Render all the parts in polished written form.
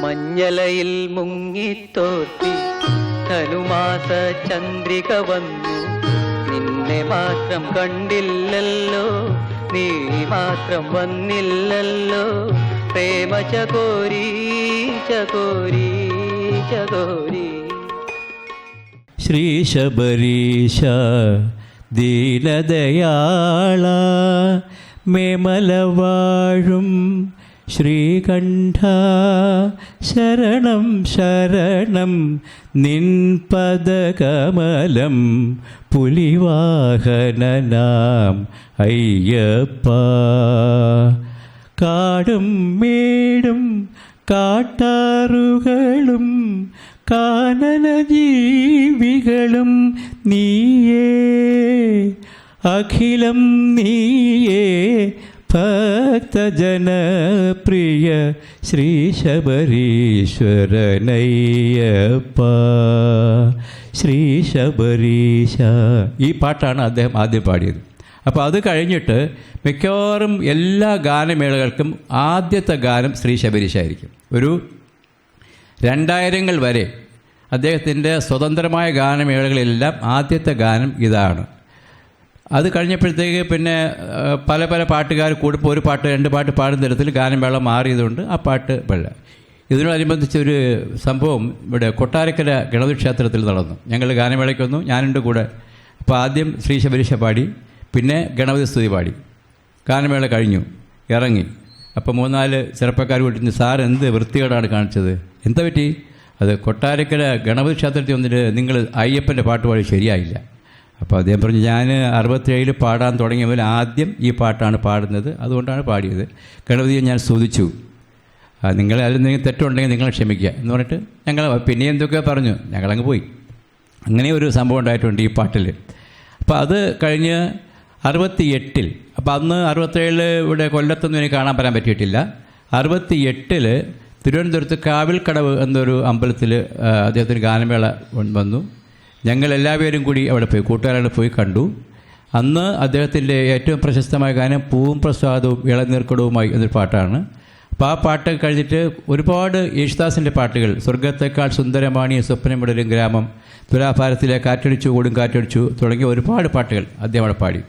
മഞ്ഞലയിൽ മുങ്ങിത്തോർത്തി ധനുമാസ ചന്ദ്രിക വന്നു. നിന്നെ മാത്രം കണ്ടില്ലല്ലോ, നീ മാത്രം വന്നില്ലല്ലോ. പ്രേമ ചകോരി ചകോരി ചകോരി. ശ്രീ ശബരീശ ദീനദയാള മേമലവാഴും ശ്രീകണ്ഠ ശരണം ശരണം നിൻ പദകമലം പുലിവാഹനനാം അയ്യപ്പ. കാടും മേടും കാട്ടാറുകളും കാനന ജീവികളും നീയേ, അഖിലം നീയേ ഭക്തജനപ്രിയ ശ്രീ ശബരീശ്വരനയ്യപ്പ. ശ്രീ ശബരീശ. ഈ പാട്ടാണ് അദ്ദേഹം ആദ്യം പാടിയത്. അപ്പോൾ അത് കഴിഞ്ഞിട്ട് മിക്കവാറും എല്ലാ ഗാനമേളകൾക്കും ആദ്യത്തെ ഗാനം ശ്രീ ശബരീശായിരിക്കും. ഒരു 2000 വരെ അദ്ദേഹത്തിൻ്റെ സ്വതന്ത്രമായ ഗാനമേളകളിലെല്ലാം ആദ്യത്തെ ഗാനം ഇതാണ്. അത് കഴിഞ്ഞപ്പോഴത്തേക്ക് പിന്നെ പല പല പാട്ടുകാർ കൂടുമ്പോൾ ഒരു പാട്ട് 2 പാട്ട് പാടുന്ന തരത്തിൽ ഗാനമേള മാറിയതുകൊണ്ട് ആ പാട്ട് വെള്ള. ഇതിനോടനുബന്ധിച്ചൊരു സംഭവം ഇവിടെ കൊട്ടാരക്കര ഗണപതി ക്ഷേത്രത്തിൽ നടന്നു. ഞങ്ങൾ ഗാനമേളയ്ക്ക് വന്നു, ഞാനുണ്ട് കൂടെ. അപ്പോൾ ആദ്യം ശ്രീ ശബരീശ പാടി, പിന്നെ ഗണപതി സ്തുതി പാടി. ഗാനമേള കഴിഞ്ഞു, ഇറങ്ങി. അപ്പോൾ 3-4 ചെറുപ്പക്കാർ വിട്ടിരുന്നു, സാർ എന്ത് വൃത്തികേടാണ് കാണിച്ചത്, എന്താ പറ്റി? അത് കൊട്ടാരക്കര ഗണപതി ക്ഷേത്രത്തിൽ വന്നിട്ട് നിങ്ങൾ അയ്യപ്പൻ്റെ പാട്ട് പാടി ശരിയായില്ല. അപ്പോൾ അദ്ദേഹം പറഞ്ഞു, ഞാൻ 67 പാടാൻ തുടങ്ങിയപ്പോൾ ആദ്യം ഈ പാട്ടാണ് പാടുന്നത്, അതുകൊണ്ടാണ് പാടിയത്. ഗണപതിയെ ഞാൻ സ്തുതിച്ചു, നിങ്ങൾ അതിലെന്തെങ്കിലും തെറ്റുണ്ടെങ്കിൽ നിങ്ങൾ ക്ഷമിക്കുക എന്ന് പറഞ്ഞിട്ട് ഞങ്ങൾ പിന്നെ എന്തൊക്കെയോ പറഞ്ഞു, ഞങ്ങളങ്ങ് പോയി. അങ്ങനെ ഒരു സംഭവം ഉണ്ടായിട്ടുണ്ട് ഈ പാട്ടിൽ. അപ്പോൾ അത് കഴിഞ്ഞ് 68, അപ്പോൾ അന്ന് 67 ഇവിടെ കൊല്ലത്തൊന്നും എനിക്ക് കാണാൻ പറയാൻ പറ്റിയിട്ടില്ല. 68 തിരുവനന്തപുരത്ത് കാവിൽക്കടവ് എന്നൊരു അമ്പലത്തിൽ അദ്ദേഹത്തിന് ഗാനമേള വന്നു. ഞങ്ങളെല്ലാവരും കൂടി അവിടെ പോയി, കൂട്ടുകാരോട് പോയി കണ്ടു. അന്ന് അദ്ദേഹത്തിൻ്റെ ഏറ്റവും പ്രശസ്തമായ ഗാനം പൂവും പ്രസാദവും ഇളനീർക്കടവുമായി എന്നൊരു പാട്ടാണ്. അപ്പോൾ ആ പാട്ട് കഴിഞ്ഞിട്ട് ഒരുപാട് യേശുദാസിൻ്റെ പാട്ടുകൾ, സ്വർഗത്തേക്കാൾ സുന്ദരമാണി സ്വപ്നമിടലും ഗ്രാമം, തുലാഭാരത്തിലെ കാറ്റടിച്ചു കൂടും കാറ്റടിച്ചു തുടങ്ങിയ ഒരുപാട് പാട്ടുകൾ അദ്ദേഹം അവിടെ പാടി.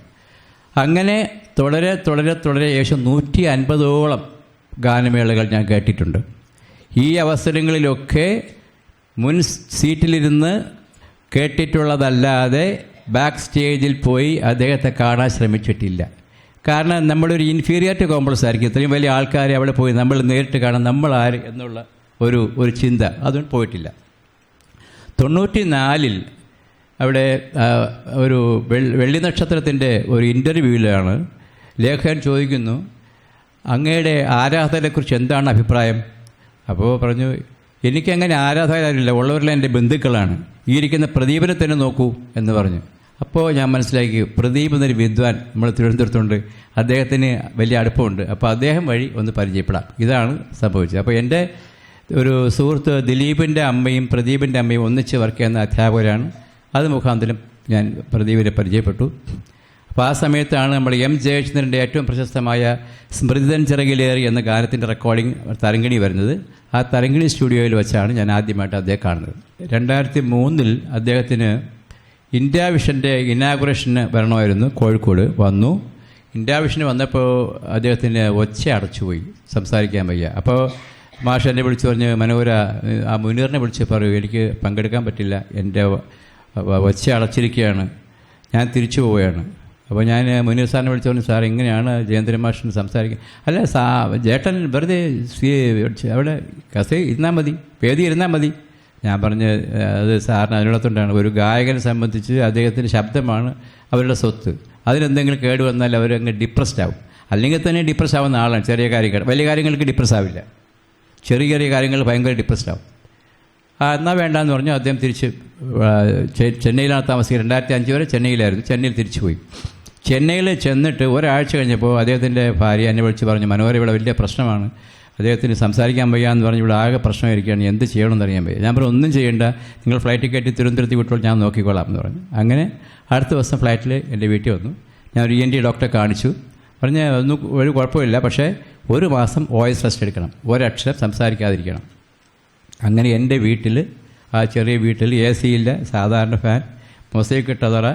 അങ്ങനെ തുടരെ തുടരെ തുടരെ ഏകദേശം 150ഓളം ഗാനമേളകൾ ഞാൻ കേട്ടിട്ടുണ്ട്. ഈ അവസരങ്ങളിലൊക്കെ മുൻ സീറ്റിലിരുന്ന് കേട്ടിട്ടുള്ളതല്ലാതെ ബാക്ക് സ്റ്റേജിൽ പോയി അദ്ദേഹത്തെ കാണാൻ ശ്രമിച്ചിട്ടില്ല. കാരണം നമ്മളൊരു ഇൻഫീരിയോറിറ്റി കോംപ്ലക്സ് ആയിരിക്കും. ഇത്രയും വലിയ ആൾക്കാരെ അവിടെ പോയി നമ്മൾ നേരിട്ട് കാണാൻ നമ്മൾ ആര് എന്നുള്ള ഒരു ചിന്ത അതുകൊണ്ട് പോയിട്ടില്ല. 94 അവിടെ ഒരു വെള്ളി നക്ഷത്രത്തിൻ്റെ ഒരു ഇൻ്റർവ്യൂവിലാണ് ലേഖകൻ ചോദിക്കുന്നു, അങ്ങയുടെ ആരാധകരെക്കുറിച്ച് എന്താണ് അഭിപ്രായം? അപ്പോൾ പറഞ്ഞു, എനിക്കങ്ങനെ ആരാധകരില്ല, ഉള്ളവരെല്ലാം എൻ്റെ ബന്ധുക്കളാണ്, ഈ ഇരിക്കുന്ന പ്രദീപിനെ തന്നെ നോക്കൂ എന്ന് പറഞ്ഞു. അപ്പോൾ ഞാൻ മനസ്സിലാക്കി, പ്രദീപ് എന്നൊരു വിദ്വാൻ നമ്മൾ തിരുവനന്തപുരത്തുണ്ട്, അദ്ദേഹത്തിന് വലിയ അടുപ്പമുണ്ട്, അപ്പോൾ അദ്ദേഹം വഴി ഒന്ന് പരിചയപ്പെടാം. ഇതാണ് സംഭവിച്ചത്. അപ്പോൾ എൻ്റെ ഒരു സുഹൃത്ത് ദിലീപിൻ്റെ അമ്മയും പ്രദീപിൻ്റെ അമ്മയും ഒന്നിച്ച് വർക്ക് ചെയ്യുന്ന അധ്യാപകരാണ്. അത് മുഖാന്തരം ഞാൻ പ്രദീപിനെ പരിചയപ്പെട്ടു. അപ്പോൾ ആ സമയത്താണ് നമ്മൾ എം ജയചന്ദ്രൻ്റെ ഏറ്റവും പ്രശസ്തമായ സ്മൃതിതൻ ചിറകിലേറി എന്ന ഗാനത്തിൻ്റെ റെക്കോർഡിംഗ് തരങ്കിണി വരുന്നത്. ആ തരങ്കിണി സ്റ്റുഡിയോയിൽ വെച്ചാണ് ഞാൻ ആദ്യമായിട്ട് അദ്ദേഹം കാണുന്നത്. 2003 അദ്ദേഹത്തിന് ഇന്ത്യ വിഷൻ്റെ ഇനാഗുറേഷന് വരണമായിരുന്നു, കോഴിക്കോട് വന്നു. ഇന്ത്യ വിഷന് വന്നപ്പോൾ അദ്ദേഹത്തിന് ഒച്ച അടച്ചുപോയി, സംസാരിക്കാൻ വയ്യ. അപ്പോൾ മാഷ് എന്നെ വിളിച്ച് പറഞ്ഞ്, മനോഹര ആ മുനീറിനെ വിളിച്ച് പറയൂ, എനിക്ക് പങ്കെടുക്കാൻ പറ്റില്ല, എൻ്റെ ഒച്ച അടച്ചിരിക്കുകയാണ്, ഞാൻ തിരിച്ചു പോവുകയാണ്. അപ്പോൾ ഞാൻ മുനീർ സാറിനെ വിളിച്ച് പറഞ്ഞു, സാർ ഇങ്ങനെയാണ് ജയേന്ദ്രൻ മാഷിന് സംസാരിക്കുക. അല്ല ജേട്ടൻ വെറുതെ അവിടെ ഇരുന്നാൽ മതി, വേദി ഇരുന്നാൽ മതി. ഞാൻ പറഞ്ഞ്, അത് സാറിന് അതിനുള്ളതുകൊണ്ടാണ്, ഒരു ഗായകനെ സംബന്ധിച്ച് അദ്ദേഹത്തിൻ്റെ ശബ്ദമാണ് അവരുടെ സ്വത്ത്. അതിനെന്തെങ്കിലും കേട് വന്നാൽ അവരങ്ങ് ഡിപ്രസ്ഡ് ആവും. അല്ലെങ്കിൽ തന്നെ ഡിപ്രസ് ആവുന്ന ആളാണ്. ചെറിയ കാര്യങ്ങൾ, വലിയ കാര്യങ്ങൾക്ക് ഡിപ്രസ് ആവില്ല, ചെറിയ ചെറിയ കാര്യങ്ങൾ ഭയങ്കര ഡിപ്രസ്ഡ് ആവും. എന്നാൽ വേണ്ടാന്ന് പറഞ്ഞു. അദ്ദേഹം തിരിച്ച് ചെന്നൈയിലാണ് താമസിക്കുന്നത്. 2005 വരെ ചെന്നൈയിലായിരുന്നു. ചെന്നൈയിൽ തിരിച്ചു പോയി. ചെന്നൈയിൽ ചെന്നിട്ട് ഒരാഴ്ച കഴിഞ്ഞപ്പോൾ അദ്ദേഹത്തിൻ്റെ ഭാര്യ എന്നെ വിളിച്ച് പറഞ്ഞു, മനോഹര ഇവിടെ വലിയ പ്രശ്നമാണ്, അദ്ദേഹത്തിന് സംസാരിക്കാൻ വയ്യാന്ന് പറഞ്ഞ് ഇവിടെ ആകെ പ്രശ്നമായിരിക്കുകയാണ്, എന്ത് ചെയ്യണമെന്ന് അറിയാൻ വയ്യ. ഞാൻ പറഞ്ഞു, ഒന്നും ചെയ്യേണ്ട, നിങ്ങൾ ഫ്ലൈറ്റ് കയറ്റി തിരുവനന്തപുരത്ത് വിട്ടോൾ, ഞാൻ നോക്കിക്കോളാം എന്ന് പറഞ്ഞു. അങ്ങനെ അടുത്ത ദിവസം ഫ്ലൈറ്റിൽ എൻ്റെ വീട്ടിൽ വന്നു. ഞാൻ ഒരു ENT ഡോക്ടറെ കാണിച്ചു. പറഞ്ഞ് ഒന്നും ഒരു കുഴപ്പമില്ല, പക്ഷേ 1 മാസം വോയിസ് റെസ്റ്റ് എടുക്കണം, ഒരക്ഷരം സംസാരിക്കാതിരിക്കണം. അങ്ങനെ എൻ്റെ വീട്ടിൽ, ആ ചെറിയ വീട്ടിൽ AC ഇല്ല, സാധാരണ ഫാൻ, മൊസൈക്ക് ഇട്ടതറ,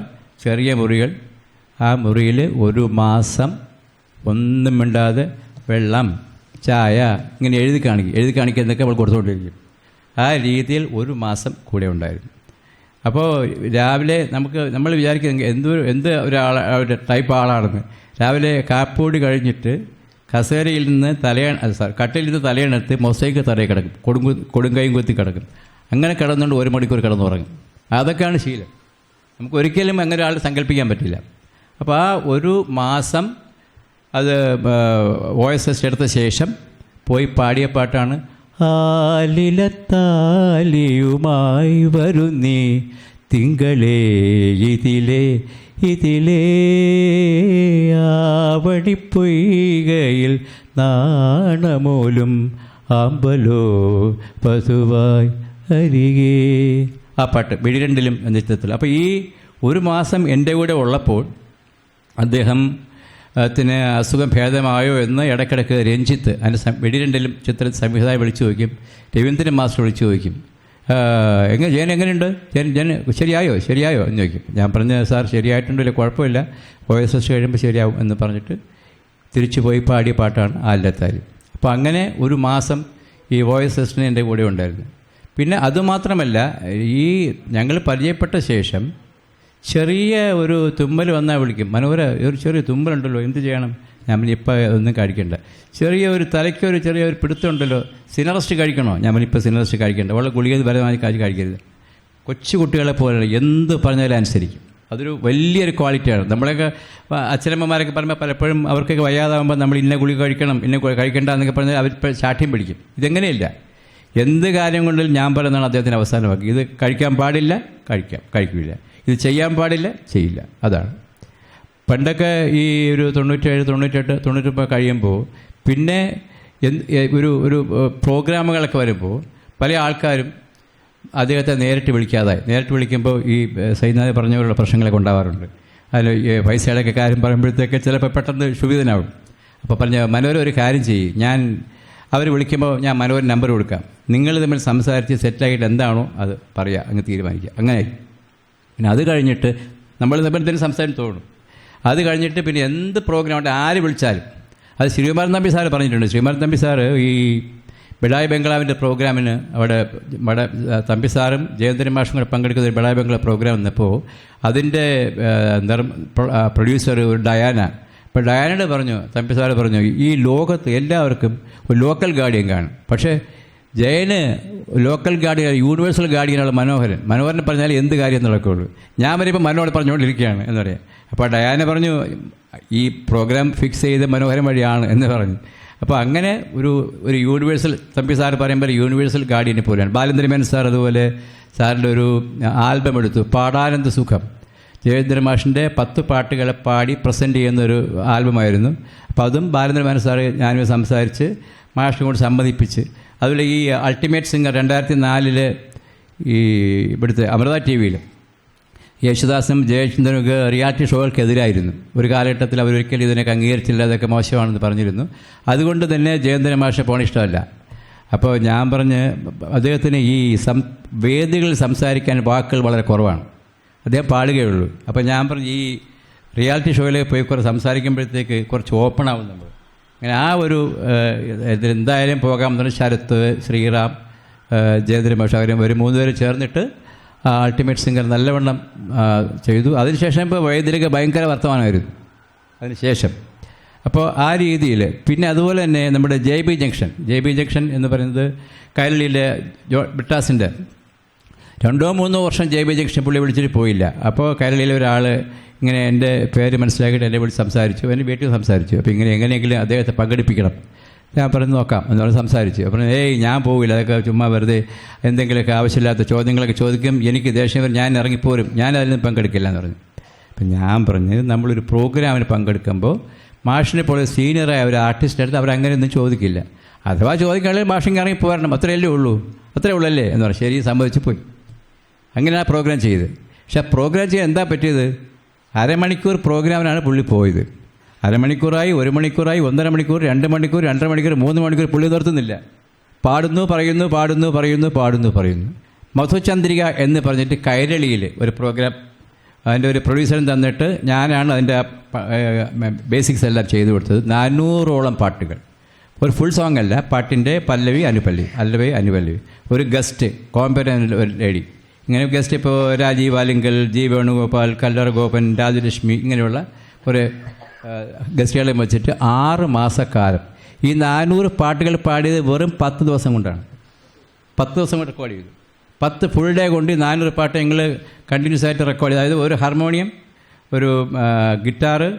ചെറിയ മുറികൾ. ആ മുറിയിൽ ഒരു മാസം ഒന്നും മിണ്ടാതെ വെള്ളം, ചായ ഇങ്ങനെ എഴുതി കാണിക്കുന്നതൊക്കെ അവൾ കൊടുത്തുകൊണ്ടിരിക്കും. ആ രീതിയിൽ ഒരു മാസം കൂടെ ഉണ്ടായിരുന്നു. അപ്പോൾ രാവിലെ നമ്മൾ വിചാരിക്കുന്നത് എന്ത് ഒരു ടൈപ്പ് ആളാണെന്ന്. രാവിലെ കാപ്പിപ്പൊടി കഴിഞ്ഞിട്ട് കസേരയിൽ നിന്ന് കട്ടിലിൽ നിന്ന് തലയണത്ത് മൊസൈക്ക് തലയിൽ കിടക്കും, കൊടുങ്കൈയും കുത്തി കിടക്കും. അങ്ങനെ കിടന്നുകൊണ്ട് 1 മണിക്കൂർ കിടന്നുറങ്ങും. അതൊക്കെയാണ് ശീലം. നമുക്ക് ഒരിക്കലും അങ്ങനെ ഒരാൾ സങ്കല്പിക്കാൻ പറ്റില്ല. അപ്പോൾ ആ ഒരു മാസം അത് OSS എടുത്ത ശേഷം പോയി പാടിയ പാട്ടാണ് ആലിലത്താലിയുമായി വരുന്നീ തിങ്കളേ ഇതിലേ ആവടിപ്പൊയ്കയിൽ നാണമോലും ആമ്പലോ പശുവായി അരികേ. ആ പാട്ട് വെടിരണ്ടിലും എന്ന ചിത്രത്തിൽ. അപ്പോൾ ഈ ഒരു മാസം എൻ്റെ കൂടെ ഉള്ളപ്പോൾ അദ്ദേഹത്തിന് അസുഖം ഭേദമായോ എന്ന് ഇടയ്ക്കിടയ്ക്ക് രഞ്ജിത്ത് അതിൻ്റെ വെടിരണ്ടിലും ചിത്രത്തിൽ സംവിധായകൻ വിളിച്ചു ചോദിക്കും, രവീന്ദ്രൻ മാസ്റ്റർ വിളിച്ചു ചോദിക്കും, ജയൻ എങ്ങനെയുണ്ട്, ജയൻ ശരിയായോ എന്ന് ചോദിക്കും. ഞാൻ പറഞ്ഞ സാർ ശരിയായിട്ടുണ്ടല്ലോ, കുഴപ്പമില്ല, OSS കഴിയുമ്പോൾ ശരിയാവും എന്ന് പറഞ്ഞിട്ട് തിരിച്ചു പോയി പാടിയ പാട്ടാണ് ആലിലത്താലി. അപ്പോൾ അങ്ങനെ ഒരു മാസം ഈ OSSന് എൻ്റെ കൂടെ ഉണ്ടായിരുന്നു. പിന്നെ അതുമാത്രമല്ല, ഈ ഞങ്ങൾ പരിചയപ്പെട്ട ശേഷം ചെറിയ ഒരു തുമ്മൽ വന്നാൽ വിളിക്കും, മനോഹര ഒരു ചെറിയ തുമ്മലുണ്ടല്ലോ, എന്ത് ചെയ്യണം? ഞാൻ ഇപ്പോൾ ഒന്നും കഴിക്കണ്ട. ചെറിയൊരു തലയ്ക്കൊരു ചെറിയൊരു പിടുത്തമുണ്ടല്ലോ, സിനറസ്റ്റ് കഴിക്കണോ? ഞാൻ ഇപ്പോൾ സിനറസ്റ്റ് കഴിക്കണ്ട, വളരെ ഗുളിക പരമായി കഴിക്കരുത്. കൊച്ചു കുട്ടികളെ പോലെ എന്ത് പറഞ്ഞാലും അനുസരിക്കും. അതൊരു വലിയൊരു ക്വാളിറ്റിയാണ്. നമ്മളൊക്കെ അച്ഛനമ്മമാരൊക്കെ പറയുമ്പോൾ പലപ്പോഴും അവർക്കൊക്കെ വയ്യാതാകുമ്പോൾ നമ്മൾ ഇന്ന ഗുളിക കഴിക്കണം, ഇന്ന കഴിക്കേണ്ട എന്നൊക്കെ പറഞ്ഞാൽ അവർ ശാഠ്യം പിടിക്കും. ഇതെങ്ങനെയില്ല, എന്ത് കാര്യം കൊണ്ടും ഞാൻ പറയുന്നതാണ് അദ്ദേഹത്തിന് അവസാനമാക്കി. ഇത് കഴിക്കാൻ പാടില്ല, കഴിക്കില്ല. ഇത് ചെയ്യാൻ പാടില്ല, ചെയ്യില്ല. അതാണ്. പണ്ടൊക്കെ ഈ ഒരു 97, 98, 99 കഴിയുമ്പോൾ പിന്നെ ഒരു പ്രോഗ്രാമുകളൊക്കെ വരുമ്പോൾ പല ആൾക്കാരും അദ്ദേഹത്തെ നേരിട്ട് വിളിക്കുമ്പോൾ ഈ സൈനാഥ് പറഞ്ഞുള്ള പ്രശ്നങ്ങളൊക്കെ ഉണ്ടാവാറുണ്ട്. അതിൽ പൈസയുടെയൊക്കെ കാര്യം പറയുമ്പോഴത്തേക്ക് ചിലപ്പോൾ പെട്ടെന്ന് ക്ഷുഭിതനാവും. അപ്പോൾ മനോഹര ഒരു കാര്യം ചെയ്യും, അവർ വിളിക്കുമ്പോൾ ഞാൻ മനോഹരൻ നമ്പർ കൊടുക്കാം, നിങ്ങൾ തമ്മിൽ സംസാരിച്ച് സെറ്റായിട്ട് എന്താണോ അത് പറയുക, അങ്ങ് തീരുമാനിക്കുക. അങ്ങനെ പിന്നെ അത് കഴിഞ്ഞിട്ട് നമ്മൾ തമ്മിൽ തന്നെ സംസാരിച്ച് തോന്നും. അത് കഴിഞ്ഞിട്ട് പിന്നെ എന്ത് പ്രോഗ്രാം ഉണ്ട്, ആര് വിളിച്ചാലും അത് ശ്രീകുമാരൻ തമ്പി സാറ് പറഞ്ഞിട്ടുണ്ട്. ശ്രീകുമാരൻ തമ്പി സാറ് ഈ ബിഡായി ബംഗ്ലാവിൻ്റെ പ്രോഗ്രാമിന് അവിടെ തമ്പി സാറും ജയന്തരൻ മാഷും കൂടെ പങ്കെടുക്കുന്ന ഒരു ബിഡായി ബംഗ്ലാവ് പ്രോഗ്രാം വന്നപ്പോൾ അതിൻ്റെ പ്രൊഡ്യൂസർ ഒരു ഡയാന. അപ്പോൾ ഡയാനയോട് പറഞ്ഞു, തമ്പി സാറ് പറഞ്ഞു, ഈ ലോകത്ത് എല്ലാവർക്കും ഒരു ലോക്കൽ ഗാർഡിയൻ കാണും, പക്ഷേ ജയന് ലോക്കൽ ഗാർഡിയൻ യൂണിവേഴ്സൽ ഗാർഡിയനാണ് മനോഹരൻ പറഞ്ഞാൽ എന്ത് കാര്യം നടക്കുകയുള്ളൂ. ഞാൻ വരുമ്പോൾ മനോഹരൻ പറഞ്ഞുകൊണ്ടിരിക്കുകയാണ് എന്ന് പറയാം. അപ്പോൾ ഡയാന പറഞ്ഞു, ഈ പ്രോഗ്രാം ഫിക്സ് ചെയ്ത് മനോഹരൻ വഴിയാണ് എന്ന് പറഞ്ഞു. അപ്പോൾ അങ്ങനെ ഒരു യൂണിവേഴ്സൽ, തമ്പി സാർ പറയുമ്പോൾ യൂണിവേഴ്സൽ ഗാർഡിയനെ പോലെയാണ്. ബാലേന്ദ്രമേനോൻ സാർ അതുപോലെ സാറിൻ്റെ ഒരു ആൽബം എടുത്തു, പാടാനന്ദ സുഖം. ജയേന്ദ്രൻ മാഷിൻ്റെ 10 പാട്ടുകളെ പാടി പ്രസൻറ്റ് ചെയ്യുന്നൊരു ആൽബമായിരുന്നു. അപ്പോൾ അതും ബാലേന്ദ്രമേനോൻ സാർ ഞാനും സംസാരിച്ച് മാഷിനെ കൊണ്ട് സമ്മതിപ്പിച്ച്. അതുപോലെ ഈ അൾട്ടിമേറ്റ് സിംഗർ 2004 ഈ ഇവിടുത്തെ അമൃത TV-യിൽ യേശുദാസും ജയചന്ദ്രനൊക്കെ റിയാലിറ്റി ഷോകൾക്കെതിരായിരുന്നു. ഒരു കാലഘട്ടത്തിൽ അവരൊരിക്കലും ഇതിനൊക്കെ അംഗീകരിച്ചില്ല, അതൊക്കെ മോശമാണെന്ന് പറഞ്ഞിരുന്നു. അതുകൊണ്ട് തന്നെ ജയേന്ദ്രൻ മാഷെ പോകാൻ ഇഷ്ടമല്ല. അപ്പോൾ ഞാൻ പറഞ്ഞ് അദ്ദേഹത്തിന് ഈ വേദികളിൽ സംസാരിക്കാൻ വാക്കുകൾ വളരെ കുറവാണ്, അദ്ദേഹം പാടുകയുള്ളൂ. അപ്പോൾ ഞാൻ പറഞ്ഞു, ഈ റിയാലിറ്റി ഷോയിലേക്ക് പോയി കുറച്ച് സംസാരിക്കുമ്പോഴത്തേക്ക് കുറച്ച് ഓപ്പൺ ആവും നമ്മൾ. അങ്ങനെ ആ ഒരു ഇതിലെന്തായാലും പോകാമെന്ന് പറഞ്ഞാൽ ശരത്ത്, ശ്രീറാം, ജയേന്ദ്രൻ മാഷ് അവർ 3 പേര് ചേർന്നിട്ട് അൾട്ടിമേറ്റ് സിംഗർ നല്ലവണ്ണം ചെയ്തു. അതിനുശേഷം ഇപ്പോൾ വൈദ്യുതിക ഭയങ്കര വർത്തമാനമായിരുന്നു അതിനുശേഷം. അപ്പോൾ ആ രീതിയിൽ പിന്നെ അതുപോലെ തന്നെ നമ്മുടെ JB ജംഗ്ഷൻ എന്ന് പറയുന്നത് കൈരളിയിലെ ബ്രിട്ടാസിൻ്റെ 2-3 വർഷം JB ജംഗ്ഷൻ പുള്ളി വിളിച്ചിട്ട് പോയില്ല. അപ്പോൾ കൈരളിയിലെ ഒരാൾ ഇങ്ങനെ എൻ്റെ പേര് മനസ്സിലാക്കിയിട്ട് എന്നെ വിളിച്ച് സംസാരിച്ചു, എൻ്റെ വീട്ടിൽ സംസാരിച്ചു. അപ്പോൾ ഇങ്ങനെ എങ്ങനെയെങ്കിലും അദ്ദേഹത്തെ പങ്കെടുപ്പിക്കണം. ഞാൻ പറഞ്ഞു നോക്കാം എന്ന് പറഞ്ഞ് സംസാരിച്ചു. അപ്പോൾ ഞാൻ പോകില്ല, അതൊക്കെ ചുമ്മാ വെറുതെ എന്തെങ്കിലുമൊക്കെ ആവശ്യമില്ലാത്ത ചോദ്യങ്ങളൊക്കെ ചോദിക്കും, എനിക്ക് ദേഷ്യം വരും, ഞാൻ ഇറങ്ങിപ്പോരും, ഞാൻ അതിൽ നിന്ന് പങ്കെടുക്കില്ല എന്ന് പറഞ്ഞു. അപ്പം ഞാൻ പറഞ്ഞു, നമ്മളൊരു പ്രോഗ്രാമിന് പങ്കെടുക്കുമ്പോൾ മാഷിനെ പോലെ സീനിയറായ ഒരു ആർട്ടിസ്റ്റ് അടുത്ത് അവരങ്ങനെയൊന്നും ചോദിക്കില്ല. അഥവാ ചോദിക്കുകയാണെങ്കിൽ മാഷിങ് ഇറങ്ങി പോരണം, അത്രേ ഉള്ളൂ അല്ലേ എന്ന് പറഞ്ഞു. ശരി, സമ്മതിച്ച് പോയി. അങ്ങനെ ആ പ്രോഗ്രാം ചെയ്ത്. പക്ഷെ ആ പ്രോഗ്രാം ചെയ്യാൻ എന്താ പറ്റിയത്, അരമണിക്കൂർ പ്രോഗ്രാമിനാണ് പുള്ളി പോയത്. അരമണിക്കൂറായി, 1 മണിക്കൂറായി, 1.5 മണിക്കൂർ, 2 മണിക്കൂർ, 2.5 മണിക്കൂർ, 3 മണിക്കൂർ പുള്ളി നിർത്തുന്നില്ല. പറയുന്നു. മധുചന്ദ്രിക എന്ന് പറഞ്ഞിട്ട് കൈരളിയിൽ ഒരു പ്രോഗ്രാം അതിൻ്റെ ഒരു പ്രൊഡ്യൂസറും തന്നിട്ട് ഞാനാണ് അതിൻ്റെ ബേസിക്സ് എല്ലാം ചെയ്തു കൊടുത്തത്. 400ഓളം പാട്ടുകൾ, ഒരു ഫുൾ സോങ് അല്ല, പാട്ടിൻ്റെ പല്ലവി അനുപല്ലവി, ഒരു ഗസ്റ്റ് കോമ്പറ്റൻ ഒരു ലേഡി, ഇങ്ങനെ ഗസ്റ്റ് ഇപ്പോൾ രാജീവ് ആലിങ്കൽ, ജി വേണുഗോപാൽ, കല്ലറ ഗോപൻ, രാജലക്ഷ്മി, ഇങ്ങനെയുള്ള ഒരു ഗസ്റ്റുകളെ വെച്ചിട്ട് 6 മാസക്കാലം ഈ 400 പാട്ടുകൾ പാടിയത് വെറും 10 ദിവസം കൊണ്ടാണ്. 10 ദിവസം കൊണ്ട് റെക്കോർഡ് ചെയ്തു. 10 ഫുൾ ഡേ കൊണ്ട് 400 പാട്ട് ഞങ്ങൾ കണ്ടിന്യൂസ് ആയിട്ട് റെക്കോർഡ് ചെയ്തു. അതായത് ഒരു ഹാർമോണിയം, ഒരു ഗിറ്റാറ്,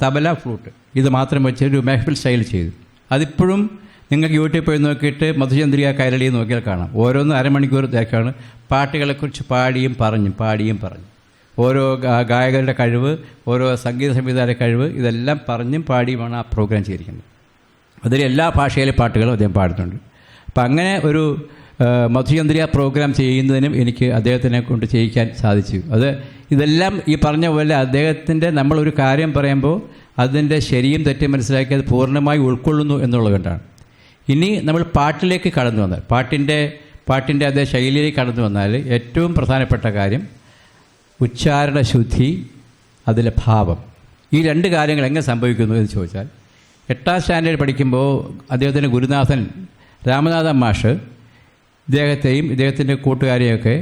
തബല, ഫ്ലൂട്ട്, ഇത് മാത്രം വെച്ച് ഒരു മെഹഫിൽ സ്റ്റൈൽ ചെയ്തു. അതിപ്പോഴും നിങ്ങൾക്ക് യൂട്യൂബിൽ പോയി നോക്കിയിട്ട് മധുചന്ദ്രിക കൈരളി നോക്കിയാൽ കാണാം. ഓരോന്ന് അരമണിക്കൂർ തിരക്കാണ്. പാട്ടുകളെക്കുറിച്ച് പാടിയും പറഞ്ഞു ഓരോ ഗായകരുടെ കഴിവ്, ഓരോ സംഗീത സംവിധാന കഴിവ്, ഇതെല്ലാം പറഞ്ഞും പാടിയുമാണ് ആ പ്രോഗ്രാം ചെയ്തിരിക്കുന്നത്. അതിൽ എല്ലാ ഭാഷയിലെ പാട്ടുകളും അദ്ദേഹം പാടുന്നുണ്ട്. അപ്പം അങ്ങനെ ഒരു മധുചന്ദ്രിക പ്രോഗ്രാം ചെയ്യുന്നതിനും എനിക്ക് അദ്ദേഹത്തിനെ കൊണ്ട് ചെയ്യിക്കാൻ സാധിച്ചു. ഇതെല്ലാം ഈ പറഞ്ഞ പോലെ അദ്ദേഹത്തിൻ്റെ നമ്മളൊരു കാര്യം പറയുമ്പോൾ അതിൻ്റെ ശരിയും തെറ്റും മനസ്സിലാക്കി അത് പൂർണ്ണമായി ഉൾക്കൊള്ളുന്നു എന്നുള്ളത് കൊണ്ടാണ്. ഇനി നമ്മൾ പാട്ടിലേക്ക് കടന്നു വന്നാൽ, പാട്ടിൻ്റെ അതേ ശൈലിയിലേക്ക് കടന്നു വന്നാൽ ഏറ്റവും പ്രധാനപ്പെട്ട കാര്യം ഉച്ചാരണ ശുദ്ധി, അതിലെ ഭാവം. ഈ 2 കാര്യങ്ങൾ എങ്ങനെ സംഭവിക്കുന്നു എന്ന് ചോദിച്ചാൽ, 8ാം സ്റ്റാൻഡേർഡ് പഠിക്കുമ്പോൾ അദ്ദേഹത്തിൻ്റെ ഗുരുനാഥൻ രാമനാഥൻ മാഷ് ഇദ്ദേഹത്തെയും ഇദ്ദേഹത്തിൻ്റെ കൂട്ടുകാരെയൊക്കെ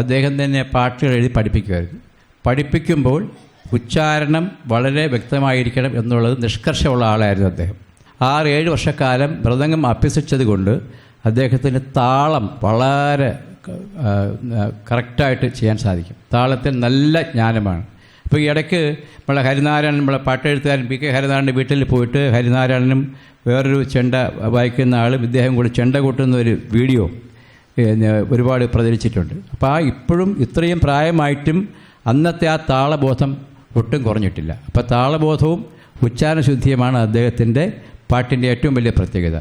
അദ്ദേഹം തന്നെ പാട്ടുകൾ എഴുതി പഠിപ്പിക്കുമ്പോൾ ഉച്ചാരണം വളരെ വ്യക്തമായിരിക്കണം എന്നുള്ളത് നിഷ്കർഷമുള്ള ആളായിരുന്നു അദ്ദേഹം. 6-7 വർഷക്കാലം മൃദംഗം അഭ്യസിച്ചത് കൊണ്ട് അദ്ദേഹത്തിന് താളം വളരെ കറക്റ്റായിട്ട് ചെയ്യാൻ സാധിക്കും. താളത്തിൽ നല്ല ജ്ഞാനമാണ്. അപ്പോൾ ഈ ഇടയ്ക്ക് നമ്മളെ പാട്ടെഴുത്തുകാരൻ പി കെ ഹരിനാരായണൻ്റെ വീട്ടിൽ പോയിട്ട് ഹരിനാരായണനും വേറൊരു ചെണ്ട വായിക്കുന്ന ആളും ഇദ്ദേഹം കൂടി ചെണ്ട കൂട്ടുന്ന ഒരു വീഡിയോ ഒരുപാട് പ്രചരിച്ചിട്ടുണ്ട്. അപ്പോൾ ഇപ്പോഴും ഇത്രയും പ്രായമായിട്ടും അന്നത്തെ ആ താളബോധം ഒട്ടും കുറഞ്ഞിട്ടില്ല. അപ്പോൾ താളബോധവും ഉച്ചാരണശുദ്ധിയുമാണ് അദ്ദേഹത്തിൻ്റെ പാട്ടിൻ്റെ ഏറ്റവും വലിയ പ്രത്യേകത.